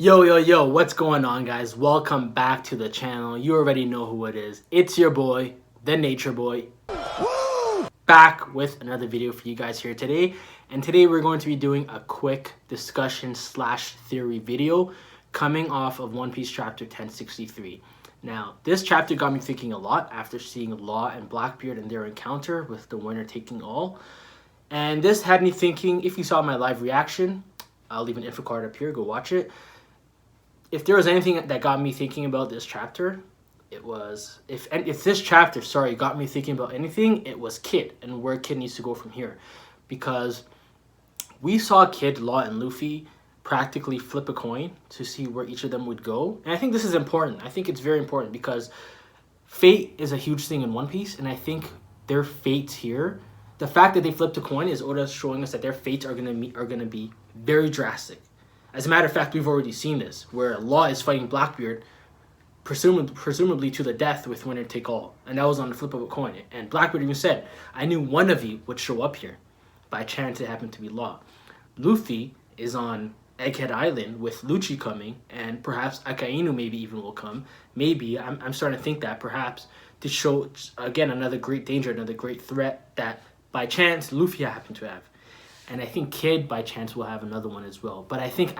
Yo, what's going on, guys? Welcome back to the channel. You already know who it is. It's your boy, the Nature Boy, back with another video for you guys here today. And today we're going to be doing a quick discussion slash theory video coming off of One Piece chapter 1063. Now, this chapter got me thinking a lot after seeing Law and Blackbeard and their encounter with the winner taking all. And this had me thinking, if you saw my live reaction, I'll leave an info card up here, go watch it. If there was anything that got me thinking about this chapter, it was, if this chapter, got me thinking about anything, it was Kid and where Kid needs to go from here. Because we saw Kid, Law, and Luffy practically flip a coin to see where each of them would go. And I think this is important. I think it's very important because fate is a huge thing in One Piece. And I think their fates here, the fact that they flipped a coin is Oda showing us that their fates are gonna be very drastic. As a matter of fact, we've already seen this, where Law is fighting Blackbeard, presumably to the death with winner take all. And that was on the flip of a coin. And Blackbeard even said, I knew one of you would show up here. By chance, it happened to be Law. Luffy is on Egghead Island with Lucci coming, and perhaps Akainu maybe even will come. Maybe, I'm starting to think that perhaps to show, again, another great danger, another great threat that by chance Luffy happened to have. And I think Kid, by chance, will have another one as well. But I think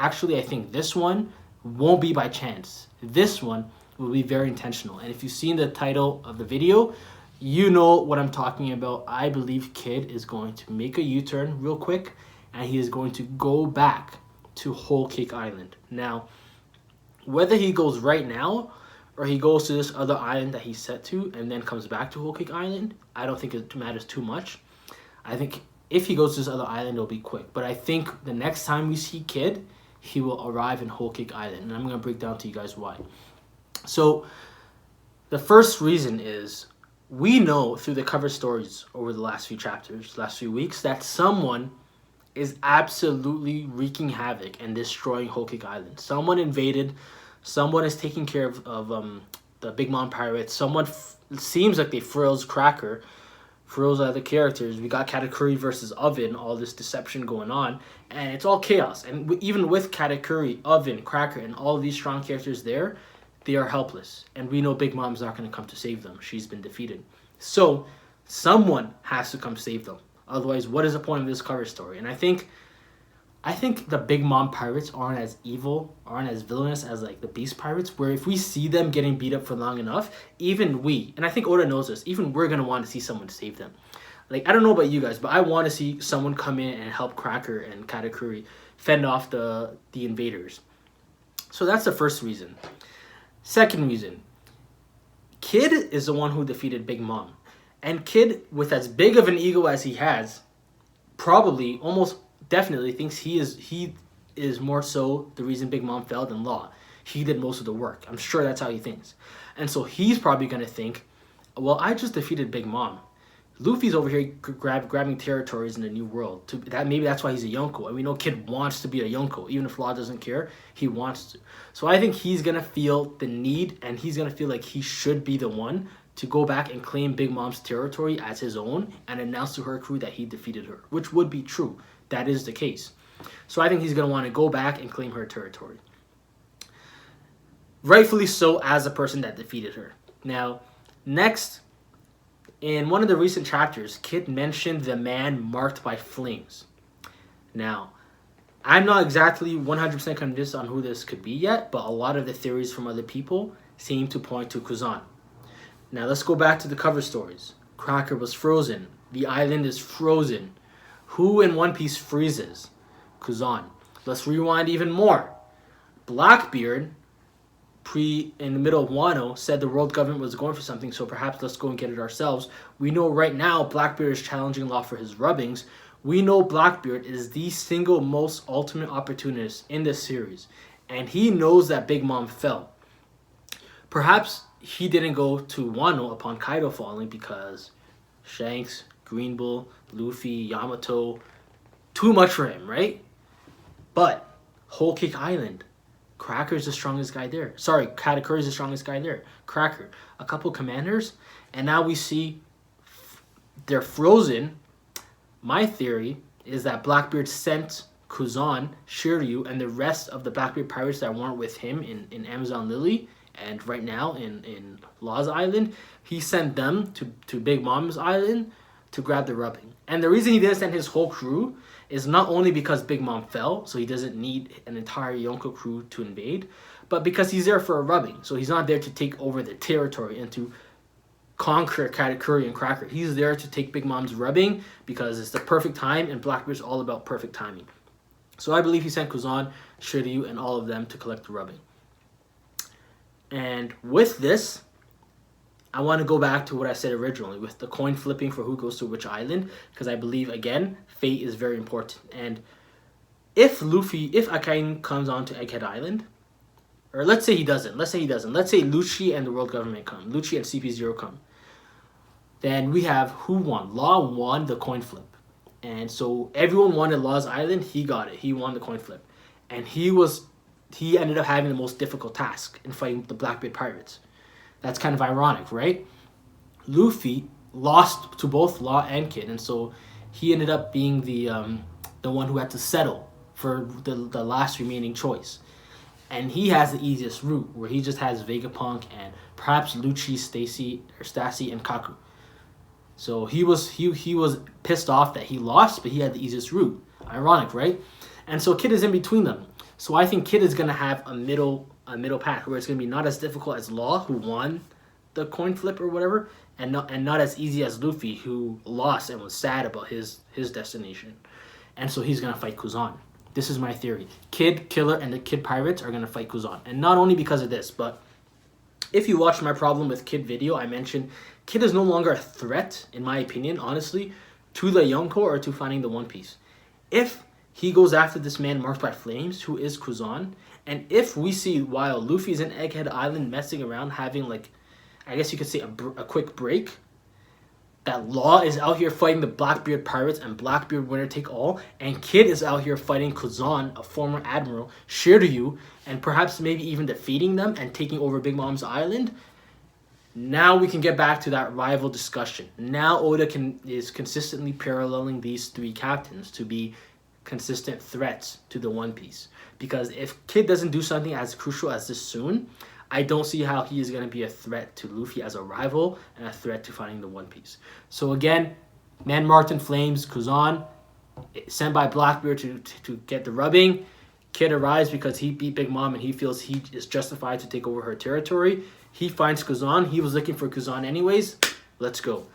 this one won't be by chance. This one will be very intentional. And if you've seen the title of the video, you know what I'm talking about. I believe Kid is going to make a U-turn real quick, and he is going to go back to Whole Cake Island. Now, whether he goes right now or he goes to this other island that he's set to and then comes back to Whole Cake Island, I don't think it matters too much. I think if he goes to this other island, it'll be quick. But I think the next time we see Kid, he will arrive in Whole Cake Island. And I'm going to break down to you guys why. So, the first reason is, we know through the cover stories over the last few chapters, last few weeks, that someone is absolutely wreaking havoc and destroying Whole Cake Island. Someone invaded. Someone is taking care of the Big Mom Pirates. Someone seems like they froze Cracker. Froze other characters. We got Katakuri versus Oven, all this deception going on, and it's all chaos. And even with Katakuri, Oven, Cracker, and all these strong characters there, they are helpless. And we know Big Mom's not going to come to save them. She's been defeated. So, someone has to come save them. Otherwise, what is the point of this cover story? And I think the Big Mom Pirates aren't as evil, aren't as villainous as like the Beast Pirates, where if we see them getting beat up for long enough, even we, and I think Oda knows this, even we're going to want to see someone save them. Like, I don't know about you guys, but I want to see someone come in and help Cracker and Katakuri fend off the invaders. So that's the first reason. Second reason, Kid is the one who defeated Big Mom. And Kid, with as big of an ego as he has, probably, almost definitely thinks he is more so the reason Big Mom fell than Law. He did most of the work. I'm sure that's how he thinks. And so he's probably going to think, well, I just defeated Big Mom. Luffy's over here grabbing territories in the New World. Maybe that's why he's a Yonko. And we know Kid wants to be a Yonko. Even if Law doesn't care, he wants to. So I think he's going to feel the need, and he's going to feel like he should be the one to go back and claim Big Mom's territory as his own and announce to her crew that he defeated her, which would be true. That is the case. So I think he's going to want to go back and claim her territory. Rightfully so, as a person that defeated her. Now, next, in one of the recent chapters, Kid mentioned the man marked by flames. Now, I'm not exactly 100% convinced on who this could be yet, but a lot of the theories from other people seem to point to Kuzan. Now, let's go back to the cover stories. Cracker was frozen. The island is frozen. Who in One Piece freezes? Kuzan. Let's rewind even more. Blackbeard, in the middle of Wano, said the world government was going for something, so perhaps let's go and get it ourselves. We know right now Blackbeard is challenging Law for his rubbings. We know Blackbeard is the single most ultimate opportunist in this series. And he knows that Big Mom fell. Perhaps he didn't go to Wano upon Kaido falling because Shanks, Green Bull, Luffy, Yamato, too much for him, right? But Whole Cake Island, Cracker's the strongest guy there. Sorry, Katakuri's the strongest guy there. Cracker, a couple commanders, and now we see they're frozen. My theory is that Blackbeard sent Kuzan, Shiryu, and the rest of the Blackbeard pirates that weren't with him in Amazon Lily and right now in Law's Island, he sent them to Big Mom's Island to grab the rubbing. And the reason he didn't send his whole crew is not only because Big Mom fell, so he doesn't need an entire Yonko crew to invade, but because he's there for a rubbing. So he's not there to take over the territory and to conquer Katakuri and Cracker. He's there to take Big Mom's rubbing because it's the perfect time, and Blackbeard's all about perfect timing. So I believe he sent Kuzan, Shiryu, and all of them to collect the rubbing. And with this, I want to go back to what I said originally with the coin flipping for who goes to which island, because I believe, again, fate is very important. And if Akainu comes onto Egghead Island, or let's say he doesn't. Let's say Lucci and the world government come. Lucci and CP0 come. Then we have who won? Law won the coin flip. And so everyone wanted Law's Island. He got it. He won the coin flip. And he ended up having the most difficult task in fighting the Blackbeard pirates. That's kind of ironic, right? Luffy lost to both Law and Kid. And so he ended up being the one who had to settle for the last remaining choice. And he has the easiest route, where he just has Vegapunk and perhaps Lucci, Stassi, and Kaku. So he was pissed off that he lost, but he had the easiest route. Ironic, right? And so Kid is in between them. So I think Kid is gonna have a middle path where it's gonna be not as difficult as Law, who won the coin flip or whatever, and not as easy as Luffy, who lost and was sad about his destination. And so he's gonna fight Kuzan. This is my theory. Kid, Killer, and the Kid Pirates are going to fight Kuzan. And not only because of this, but if you watched my problem with Kid video, I mentioned Kid is no longer a threat, in my opinion, honestly, to the Yonko or to finding the One Piece. If he goes after this man marked by flames, who is Kuzan, and if we see while Luffy's in Egghead Island messing around, having, like, I guess you could say a quick break, that Law is out here fighting the Blackbeard pirates and Blackbeard winner take all, and Kid is out here fighting Kuzan, a former admiral, Shiryu, and perhaps maybe even defeating them and taking over Big Mom's Island. Now we can get back to that rival discussion. Now Oda is consistently paralleling these three captains to be consistent threats to the One Piece. Because if Kid doesn't do something as crucial as this soon, I don't see how he is going to be a threat to Luffy as a rival and a threat to finding the One Piece. So again, man marked in flames, Kuzan, sent by Blackbeard to get the rubbing. Kid arrives because he beat Big Mom and he feels he is justified to take over her territory. He finds Kuzan. He was looking for Kuzan anyways. Let's go.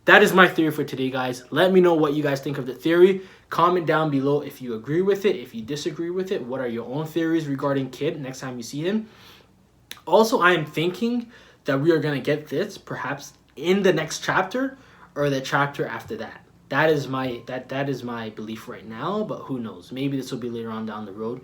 That is my theory for today, guys. Let me know what you guys think of the theory. Comment down below if you agree with it, if you disagree with it. What are your own theories regarding Kid next time you see him? Also, I am thinking that we are going to get this perhaps in the next chapter or the chapter after that. That is my belief right now, but who knows? Maybe this will be later on down the road.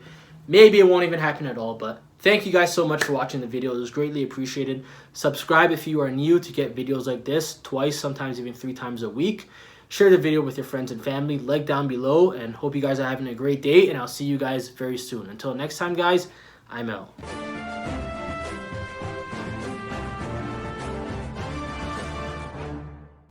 Maybe it won't even happen at all, but thank you guys so much for watching the video. It was greatly appreciated. Subscribe if you are new to get videos like this twice, sometimes even 3 times a week. Share the video with your friends and family. Like down below, and hope you guys are having a great day, and I'll see you guys very soon. Until next time, guys, I'm out.